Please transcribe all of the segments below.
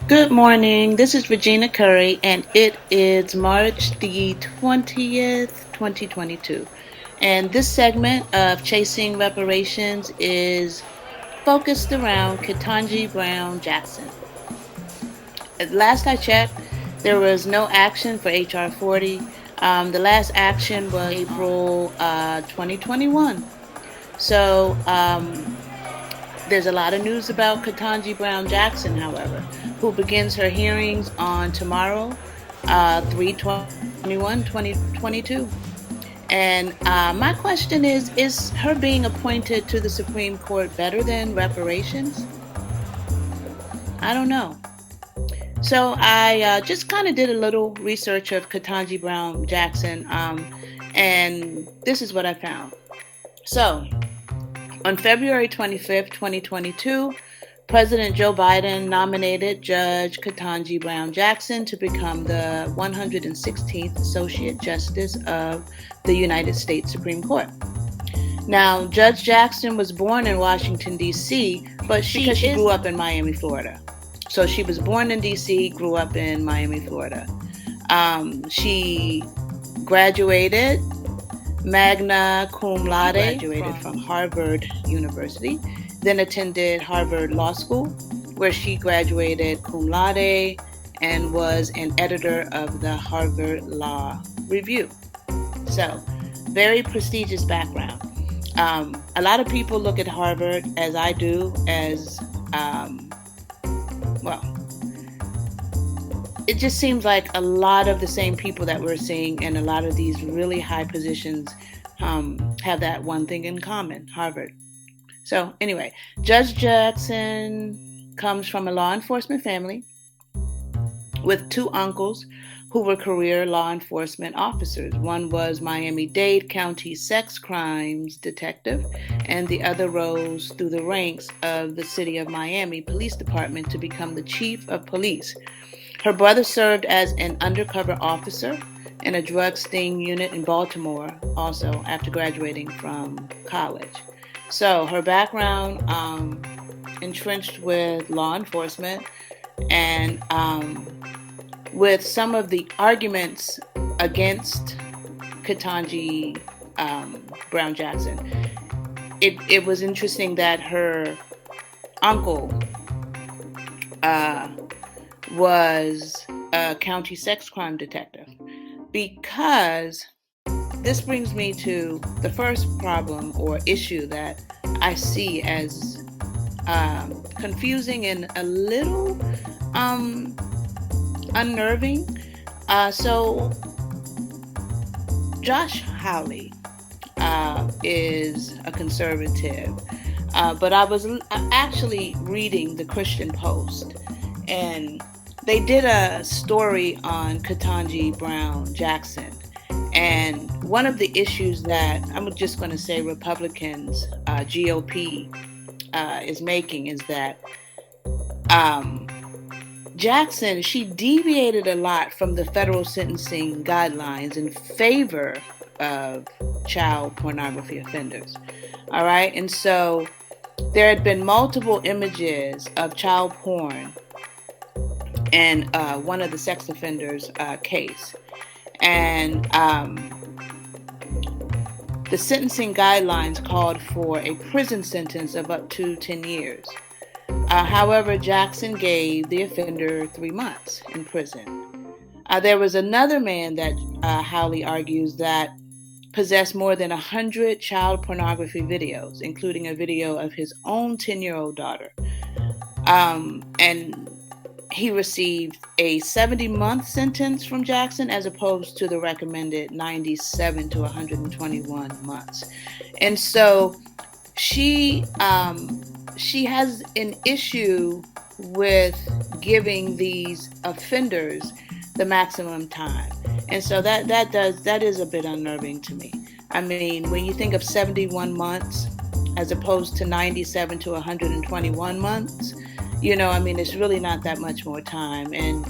Good morning. This is Regina Curry, and it is March the 20th, 2022. And this segment of Chasing Reparations is focused around Ketanji Brown Jackson. At last I checked, there was no action for H.R. 40. The last action was April 2021. So, there's a lot of news about Ketanji Brown Jackson, however, who begins her hearings on tomorrow, 3/21, 2022. And my question is her being appointed to the Supreme Court better than reparations? I don't know. So I just kind of did a little research of Ketanji Brown Jackson, and this is what I found. So, on February 25th, 2022, President Joe Biden nominated Judge Ketanji Brown Jackson to become the 116th Associate Justice of the United States Supreme Court. Now, Judge Jackson was born in Washington, D.C., but she grew up in Miami, Florida. So she was born in D.C., grew up in Miami, Florida. She graduated magna cum laude, graduated from Harvard University, then attended Harvard Law School, where she graduated cum laude and was an editor of the Harvard Law Review. So, very prestigious background. A lot of people look at Harvard, as I do, as, it just seems like a lot of the same people that we're seeing in a lot of these really high positions have that one thing in common, Harvard. So anyway, Judge Jackson comes from a law enforcement family with two uncles who were career law enforcement officers. One was Miami-Dade County sex crimes detective, and the other rose through the ranks of the City of Miami Police Department to become the chief of police. Her brother served as an undercover officer in a drug sting unit in Baltimore, also after graduating from college. So her background, entrenched with law enforcement, and with some of the arguments against Ketanji Brown Jackson. It was interesting that her uncle was a county sex crime detective, because this brings me to the first problem or issue that I see as confusing and a little unnerving. So Josh Hawley is a conservative, but I was actually reading the Christian Post, and they did a story on Ketanji Brown Jackson. And one of the issues that I'm just going to say Republicans, GOP, is making is that Jackson, she deviated a lot from the federal sentencing guidelines in favor of child pornography offenders. All right. And so there had been multiple images of child porn in one of the sex offenders' case. And the sentencing guidelines called for a prison sentence of up to 10 years. However, Jackson gave the offender 3 months in prison. There was another man that Hawley argues that possessed more than 100 child pornography videos, including a video of his own 10-year-old daughter. And he received a 70-month sentence from Jackson as opposed to the recommended 97 to 121 months. And so she has an issue with giving these offenders the maximum time. And so that is a bit unnerving to me. I mean, when you think of 71 months as opposed to 97 to 121 months, I mean, it's really not that much more time. And,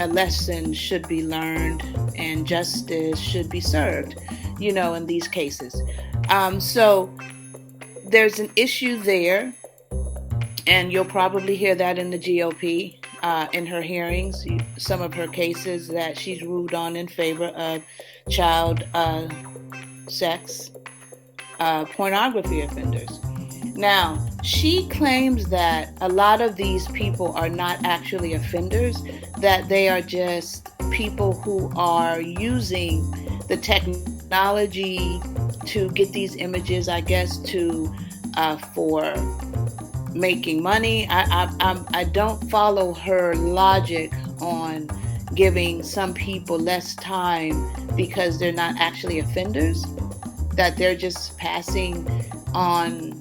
a lesson should be learned and justice should be served, in these cases. So there's an issue there. And you'll probably hear that in the GOP in her hearings, some of her cases that she's ruled on in favor of child sex pornography offenders. Now, she claims that a lot of these people are not actually offenders, that they are just people who are using the technology to get these images, I guess, for making money. I don't follow her logic on giving some people less time because they're not actually offenders, that they're just passing on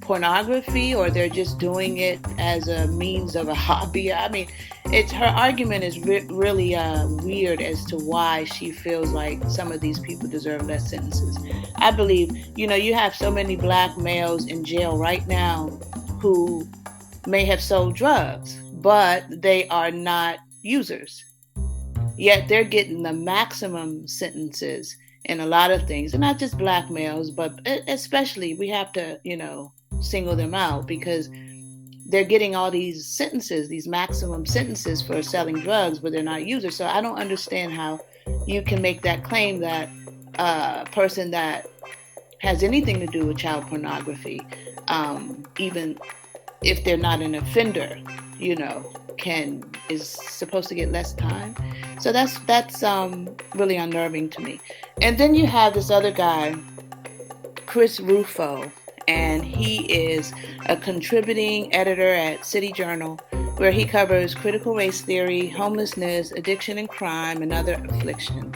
pornography, or they're just doing it as a means of a hobby. I mean, her argument is really weird as to why she feels like some of these people deserve less sentences. I believe, you have so many black males in jail right now who may have sold drugs, but they are not users. Yet they're getting the maximum sentences in a lot of things, and not just black males, but especially we have to, single them out because they're getting all these sentences, these maximum sentences for selling drugs, but they're not users. So I don't understand how you can make that claim that a person that has anything to do with child pornography, even if they're not an offender, is supposed to get less time. So that's really unnerving to me. And then you have this other guy, Chris Ruffo, and he is a contributing editor at City Journal, where he covers critical race theory, homelessness, addiction and crime, and other afflictions.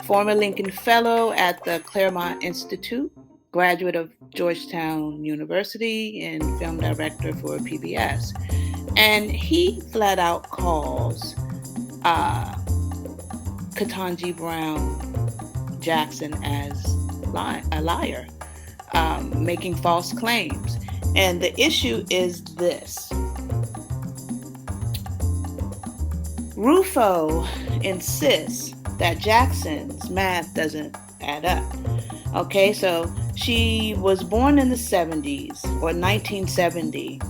Former Lincoln Fellow at the Claremont Institute, graduate of Georgetown University, and film director for PBS. And he flat out calls Ketanji Brown Jackson as a liar, making false claims. And the issue is this. Ruffo insists that Jackson's math doesn't add up. Okay, so she was born in the 70s, or 1970.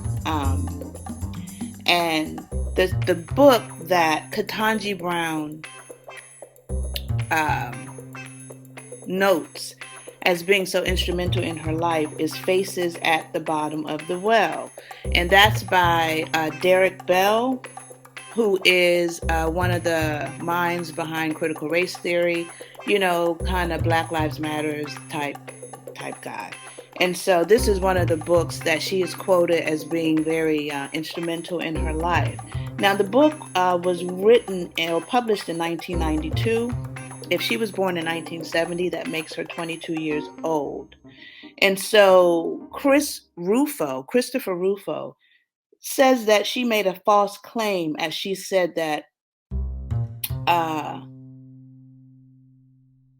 And the book that Ketanji Brown notes as being so instrumental in her life is Faces at the Bottom of the Well. And that's by Derek Bell, who is one of the minds behind critical race theory, kind of Black Lives Matters type guy. And so this is one of the books that she is quoted as being very instrumental in her life. Now, the book was written or published in 1992. If she was born in 1970, that makes her 22 years old. And so Christopher Ruffo, says that she made a false claim, as she said that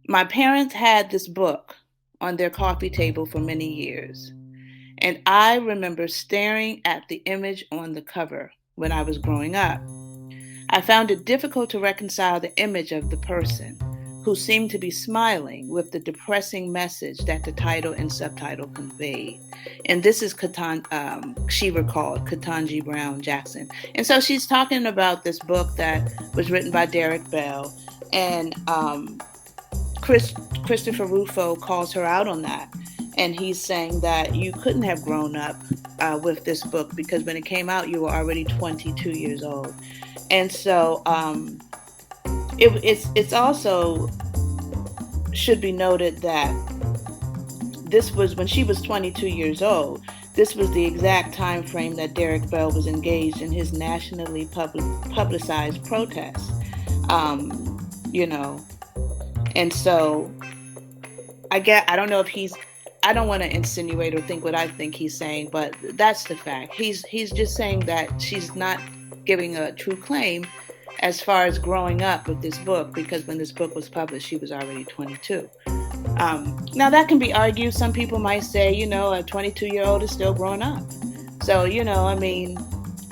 my parents had this book on their coffee table for many years. And I remember staring at the image on the cover when I was growing up. I found it difficult to reconcile the image of the person, who seemed to be smiling, with the depressing message that the title and subtitle conveyed. And this is she recalled Ketanji Brown Jackson. And so she's talking about this book that was written by Derek Bell, and Christopher Ruffo calls her out on that. And he's saying that you couldn't have grown up with this book because when it came out, you were already 22 years old. And so it's also should be noted that this was when she was 22 years old. This was the exact time frame that Derek Bell was engaged in his nationally publicized protests. And so I don't know if I don't want to insinuate or think what I think he's saying, but that's the fact. He's just saying that she's not giving a true claim as far as growing up with this book, because when this book was published, she was already 22. Now that can be argued. Some people might say, a 22-year-old is still growing up. So,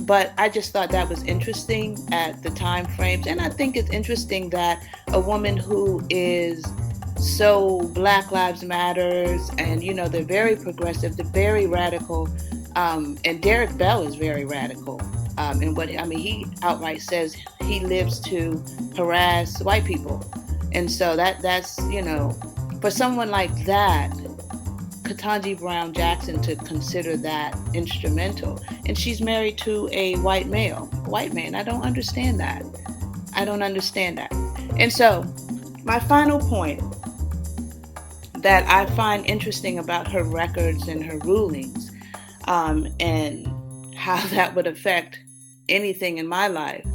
but I just thought that was interesting at the time frames. And I think it's interesting that a woman who is so Black Lives Matters, and they're very progressive, they're very radical, and Derek Bell is very radical. And he outright says he lives to harass white people, and so that's for someone like that, Ketanji Brown Jackson, to consider that instrumental, and she's married to a white man. I don't understand that. And so, my final point that I find interesting about her records and her rulings, and how that would affect anything in my life,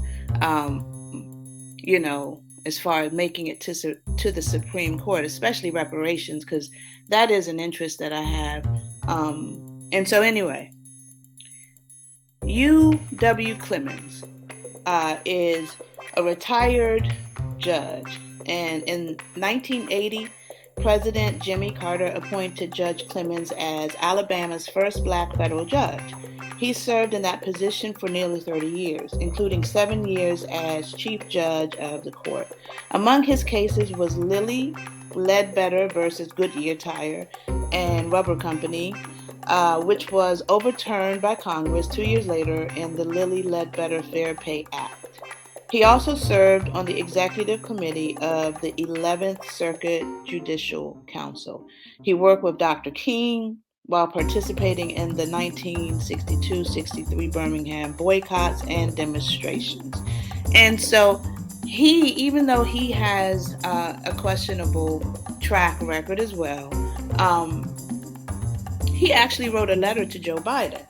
as far as making it to the Supreme Court, especially reparations, because that is an interest that I have. And so anyway, U.W. Clemons is a retired judge, and in 1980, President Jimmy Carter appointed Judge Clemons as Alabama's first Black federal judge. He served in that position for nearly 30 years, including 7 years as chief judge of the court. Among his cases was Lilly Ledbetter versus Goodyear Tire and Rubber Company, which was overturned by Congress 2 years later in the Lilly Ledbetter Fair Pay Act. He also served on the executive committee of the 11th Circuit Judicial Council. He worked with Dr. King while participating in the 1962-63 Birmingham boycotts and demonstrations. And so even though he has a questionable track record as well, he actually wrote a letter to Joe Biden.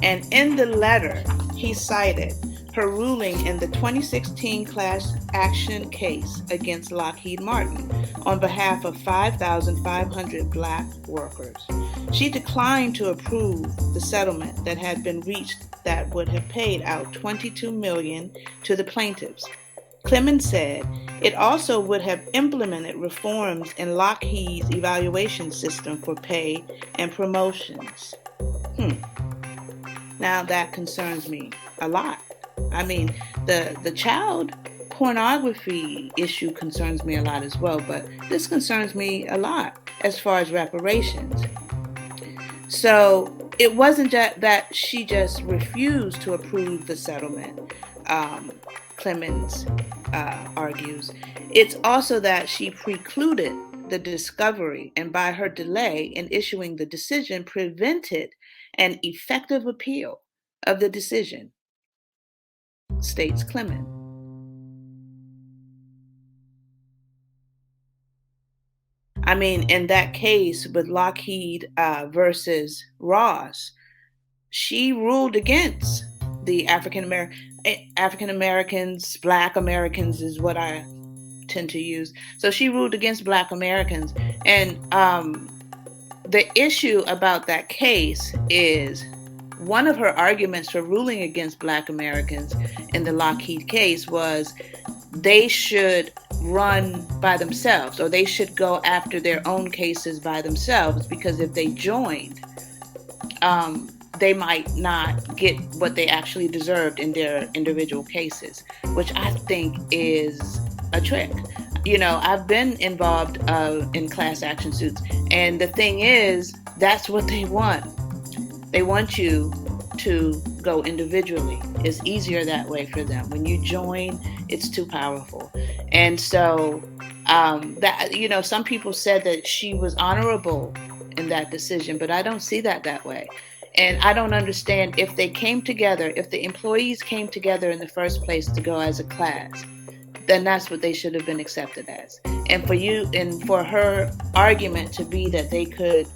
And in the letter, he cited her ruling in the 2016 class action case against Lockheed Martin on behalf of 5,500 Black workers. She declined to approve the settlement that had been reached that would have paid out $22 million to the plaintiffs. Clemons said it also would have implemented reforms in Lockheed's evaluation system for pay and promotions. Now that concerns me a lot. I mean, the child pornography issue concerns me a lot as well, but this concerns me a lot as far as reparations. So it wasn't that she just refused to approve the settlement, Clemons argues. It's also that she precluded the discovery, and by her delay in issuing the decision, prevented an effective appeal of the decision, states Clemons. I mean, in that case with Lockheed versus Ross, she ruled against the African Americans, Black Americans is what I tend to use. So she ruled against Black Americans. And the issue about that case is one of her arguments for ruling against Black Americans in the Lockheed case was they should run by themselves, or they should go after their own cases by themselves, because if they joined, they might not get what they actually deserved in their individual cases, which I think is a trick. I've been involved in class action suits, and the thing is, that's what they want. They want you to go individually. It's easier that way for them. When you join, it's too powerful. And so some people said that she was honorable in that decision, but I don't see that way. And I don't understand, if they came together, if the employees came together in the first place to go as a class, then that's what they should have been accepted as. And for her argument to be that they could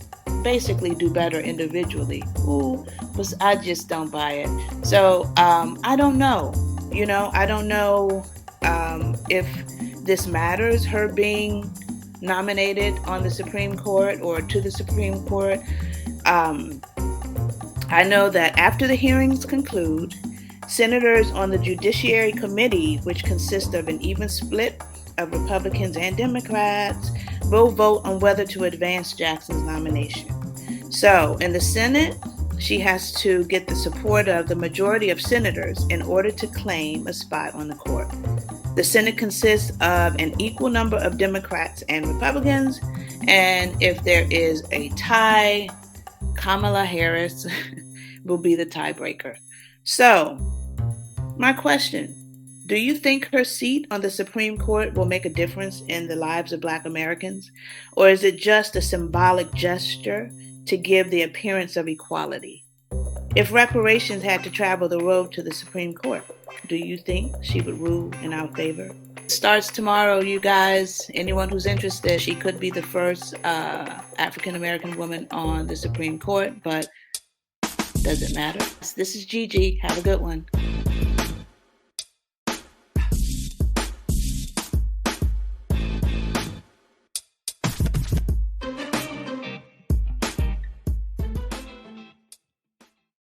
basically do better individually, I just don't buy it. So I don't know. I don't know if this matters, her being nominated on the Supreme Court or to the Supreme Court. I know that after the hearings conclude, senators on the Judiciary Committee, which consists of an even split of Republicans and Democrats, will vote on whether to advance Jackson's nomination. So in the Senate, she has to get the support of the majority of senators in order to claim a spot on the court. The Senate consists of an equal number of Democrats and Republicans, and if there is a tie, Kamala Harris will be the tiebreaker. So, my question, do you think her seat on the Supreme Court will make a difference in the lives of Black Americans? Or is it just a symbolic gesture to give the appearance of equality? If reparations had to travel the road to the Supreme Court, do you think she would rule in our favor? It starts tomorrow, you guys. Anyone who's interested, she could be the first African-American woman on the Supreme Court, but does it matter? This is Gigi. Have a good one.